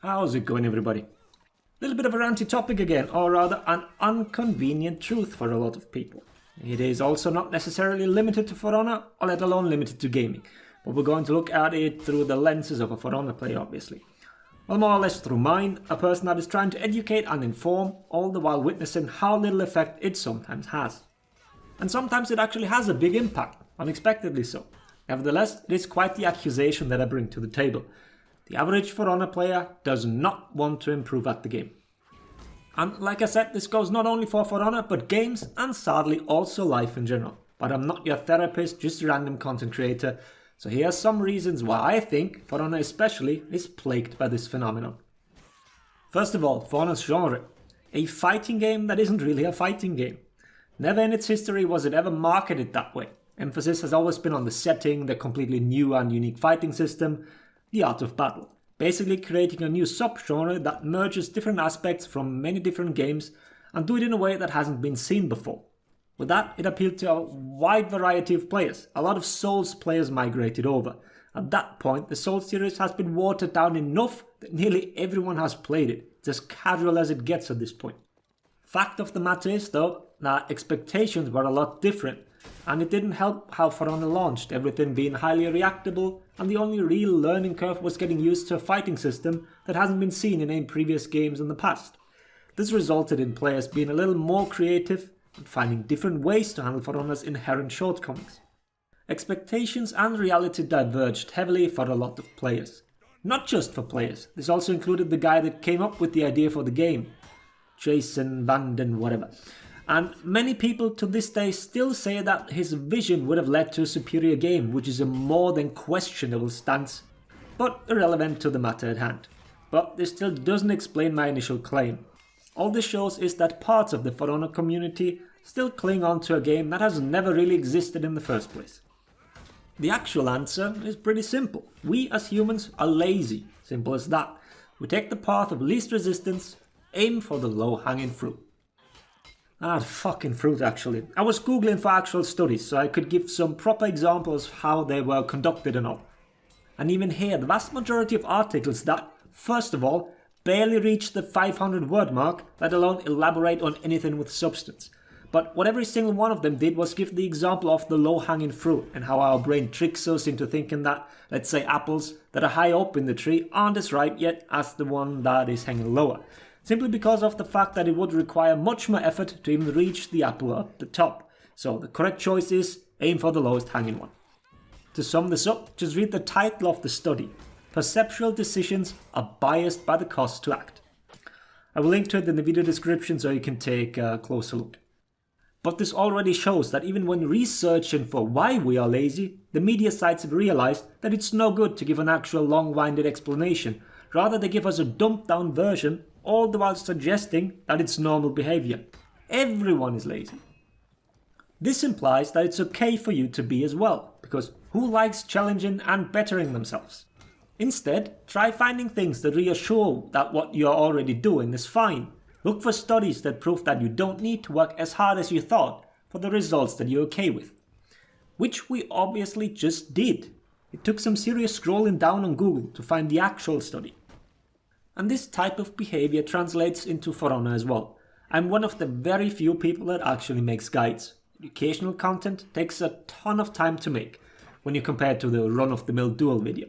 How's it going, everybody? Little bit of a ranty topic again, or rather an inconvenient truth for a lot of people. It is also not necessarily limited to For Honor, or let alone limited to gaming, but we're going to look at it through the lenses of a For Honor player, obviously. Well, more or less through mine, a person that is trying to educate and inform, all the while witnessing how little effect it sometimes has. And sometimes it actually has a big impact, unexpectedly so. Nevertheless, it is quite the accusation that I bring to the table. The average For Honor player does not want to improve at the game. And like I said, this goes not only for Honor, but games, and sadly also life in general. But I'm not your therapist, just a random content creator, so here are some reasons why I think For Honor especially is plagued by this phenomenon. First of all, For Honor's genre. A fighting game that isn't really a fighting game. Never in its history was it ever marketed that way. Emphasis has always been on the setting, the completely new and unique fighting system, the art of battle. Basically creating a new subgenre that merges different aspects from many different games and do it in a way that hasn't been seen before. With that, it appealed to a wide variety of players. A lot of Souls players migrated over. At that point, the Souls series has been watered down enough that nearly everyone has played it. It's as casual as it gets at this point. Fact of the matter is, though, that expectations were a lot different, and it didn't help how For Honor launched, everything being highly reactable, and the only real learning curve was getting used to a fighting system that hasn't been seen in any previous games in the past. This resulted in players being a little more creative and finding different ways to handle For Honor's inherent shortcomings. Expectations and reality diverged heavily for a lot of players. Not just for players, this also included the guy that came up with the idea for the game, Jason Vanden whatever. And many people to this day still say that his vision would have led to a superior game, which is a more than questionable stance, but irrelevant to the matter at hand. But this still doesn't explain my initial claim. All this shows is that parts of the For Honor community still cling on to a game that has never really existed in the first place. The actual answer is pretty simple. We as humans are lazy, simple as that. We take the path of least resistance, aim for the low-hanging fruit. Fucking fruit actually. I was googling for actual studies so I could give some proper examples of how they were conducted and all. And even here, the vast majority of articles that, first of all, barely reach the 500 word mark, let alone elaborate on anything with substance. But what every single one of them did was give the example of the low-hanging fruit and how our brain tricks us into thinking that, let's say, apples that are high up in the tree aren't as ripe yet as the one that is hanging lower. Simply because of the fact that it would require much more effort to even reach the apple up the top. So the correct choice is aim for the lowest hanging one. To sum this up, just read the title of the study. Perceptual decisions are biased by the cost to act. I will link to it in the video description so you can take a closer look. But this already shows that even when researching for why we are lazy, the media sites have realized that it's no good to give an actual long-winded explanation. Rather, they give us a dumbed-down version, all the while suggesting that it's normal behavior. Everyone is lazy. This implies that it's okay for you to be as well, because who likes challenging and bettering themselves? Instead, try finding things that reassure that what you're already doing is fine. Look for studies that prove that you don't need to work as hard as you thought for the results that you're okay with. Which we obviously just did. It took some serious scrolling down on Google to find the actual study. And this type of behavior translates into For Honor as well. I'm one of the very few people that actually makes guides. Educational content takes a ton of time to make when you compare it to the run-of-the-mill duel video.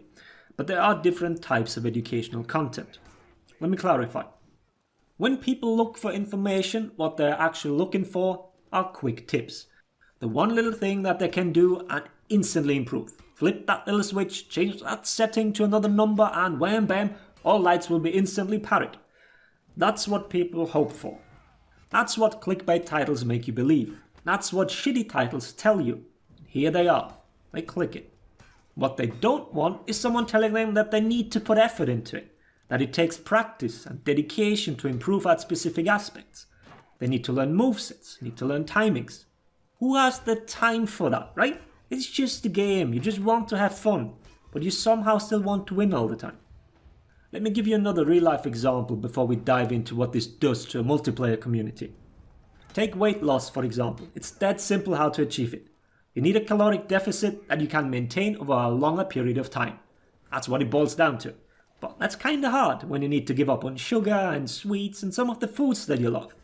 But there are different types of educational content. Let me clarify. When people look for information, what they're actually looking for are quick tips. The one little thing that they can do and instantly improve. Flip that little switch, change that setting to another number, and wham bam, all lights will be instantly parried. That's what people hope for. That's what clickbait titles make you believe. That's what shitty titles tell you. Here they are. They click it. What they don't want is someone telling them that they need to put effort into it, that it takes practice and dedication to improve at specific aspects. They need to learn movesets, need to learn timings. Who has the time for that, right? It's just a game, you just want to have fun, but you somehow still want to win all the time. Let me give you another real-life example before we dive into what this does to a multiplayer community. Take weight loss for example, it's that simple how to achieve it. You need a caloric deficit that you can maintain over a longer period of time. That's what it boils down to. But that's kinda hard when you need to give up on sugar and sweets and some of the foods that you love.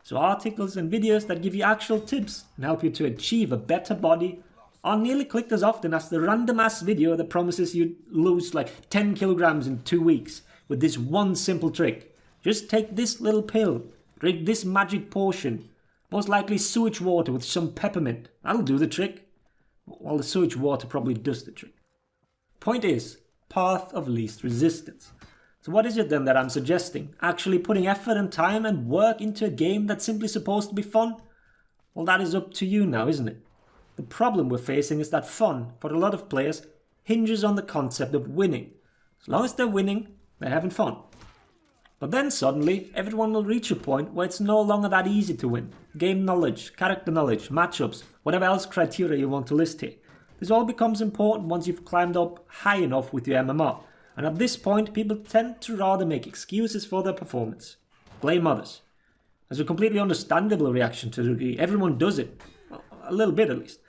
So articles and videos that give you actual tips and help you to achieve a better body are nearly clicked as often as the random ass video that promises you lose like 10 kilograms in 2 weeks with this one simple trick. Just take this little pill, drink this magic potion, most likely sewage water with some peppermint. That'll do the trick. Well, the sewage water probably does the trick. Point is, path of least resistance. So what is it then that I'm suggesting? Actually putting effort and time and work into a game that's simply supposed to be fun? Well, that is up to you now, isn't it? The problem we're facing is that fun, for a lot of players, hinges on the concept of winning. As long as they're winning, they're having fun. But then suddenly, everyone will reach a point where it's no longer that easy to win. Game knowledge, character knowledge, matchups, whatever else criteria you want to list here. This all becomes important once you've climbed up high enough with your MMR. And at this point, people tend to rather make excuses for their performance. Blame others. As a completely understandable reaction to the degree, everyone does it. Well, a little bit at least.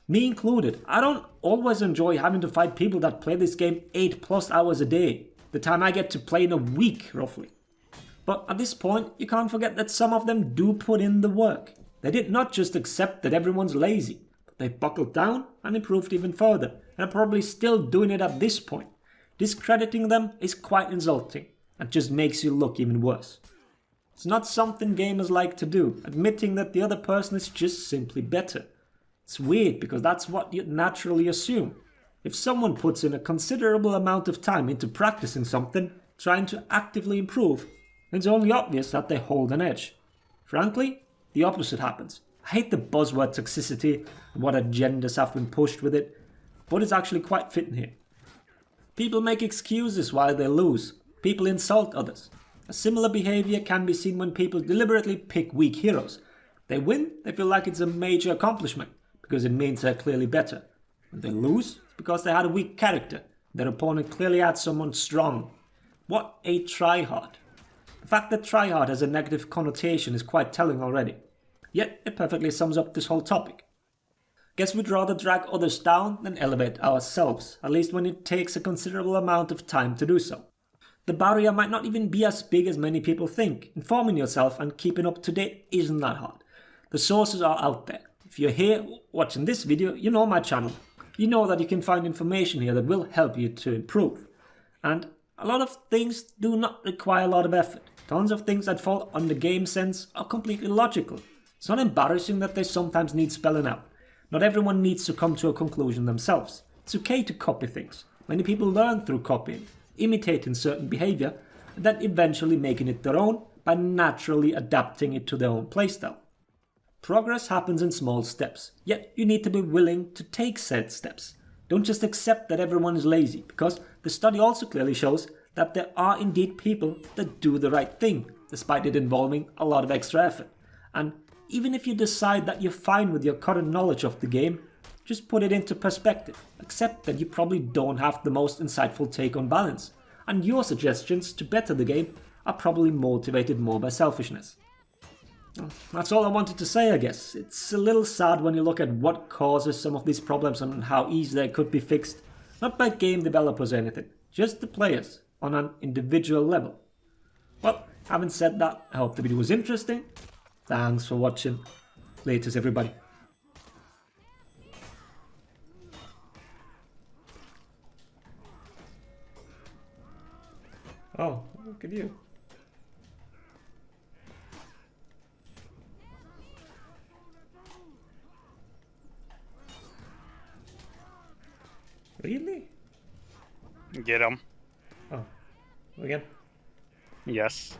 Me included. I don't always enjoy having to fight people that play this game 8+ hours a day. The time I get to play in a week, roughly. But at this point, you can't forget that some of them do put in the work. They did not just accept that everyone's lazy, but they buckled down and improved even further, and are probably still doing it at this point. Discrediting them is quite insulting, and just makes you look even worse. It's not something gamers like to do, admitting that the other person is just simply better. It's weird because that's what you'd naturally assume. If someone puts in a considerable amount of time into practicing something, trying to actively improve, it's only obvious that they hold an edge. Frankly, the opposite happens. I hate the buzzword toxicity and what agendas have been pushed with it, but it's actually quite fitting here. People make excuses while they lose. People insult others. A similar behavior can be seen when people deliberately pick weak heroes. They win, they feel like it's a major accomplishment, because it means they're clearly better. When they lose, it's because they had a weak character. Their opponent clearly had someone strong. What a tryhard. The fact that tryhard has a negative connotation is quite telling already. Yet it perfectly sums up this whole topic. Guess we'd rather drag others down than elevate ourselves, at least when it takes a considerable amount of time to do so. The barrier might not even be as big as many people think. Informing yourself and keeping up to date isn't that hard. The sources are out there. If you're here watching this video, you know my channel. You know that you can find information here that will help you to improve. And a lot of things do not require a lot of effort. Tons of things that fall under game sense are completely logical. It's not embarrassing that they sometimes need spelling out. Not everyone needs to come to a conclusion themselves. It's okay to copy things. Many people learn through copying, imitating certain behavior, and then eventually making it their own by naturally adapting it to their own playstyle. Progress happens in small steps, yet you need to be willing to take said steps. Don't just accept that everyone is lazy, because the study also clearly shows that there are indeed people that do the right thing, despite it involving a lot of extra effort. And even if you decide that you're fine with your current knowledge of the game, just put it into perspective. Accept that you probably don't have the most insightful take on balance, and your suggestions to better the game are probably motivated more by selfishness. That's all I wanted to say, I guess. It's a little sad when you look at what causes some of these problems and how easy they could be fixed. Not by game developers or anything, just the players on an individual level. Well, having said that, I hope the video was interesting. Thanks for watching. Laters, everybody. Oh, look at you. Really? Get him. Oh, again? Yes.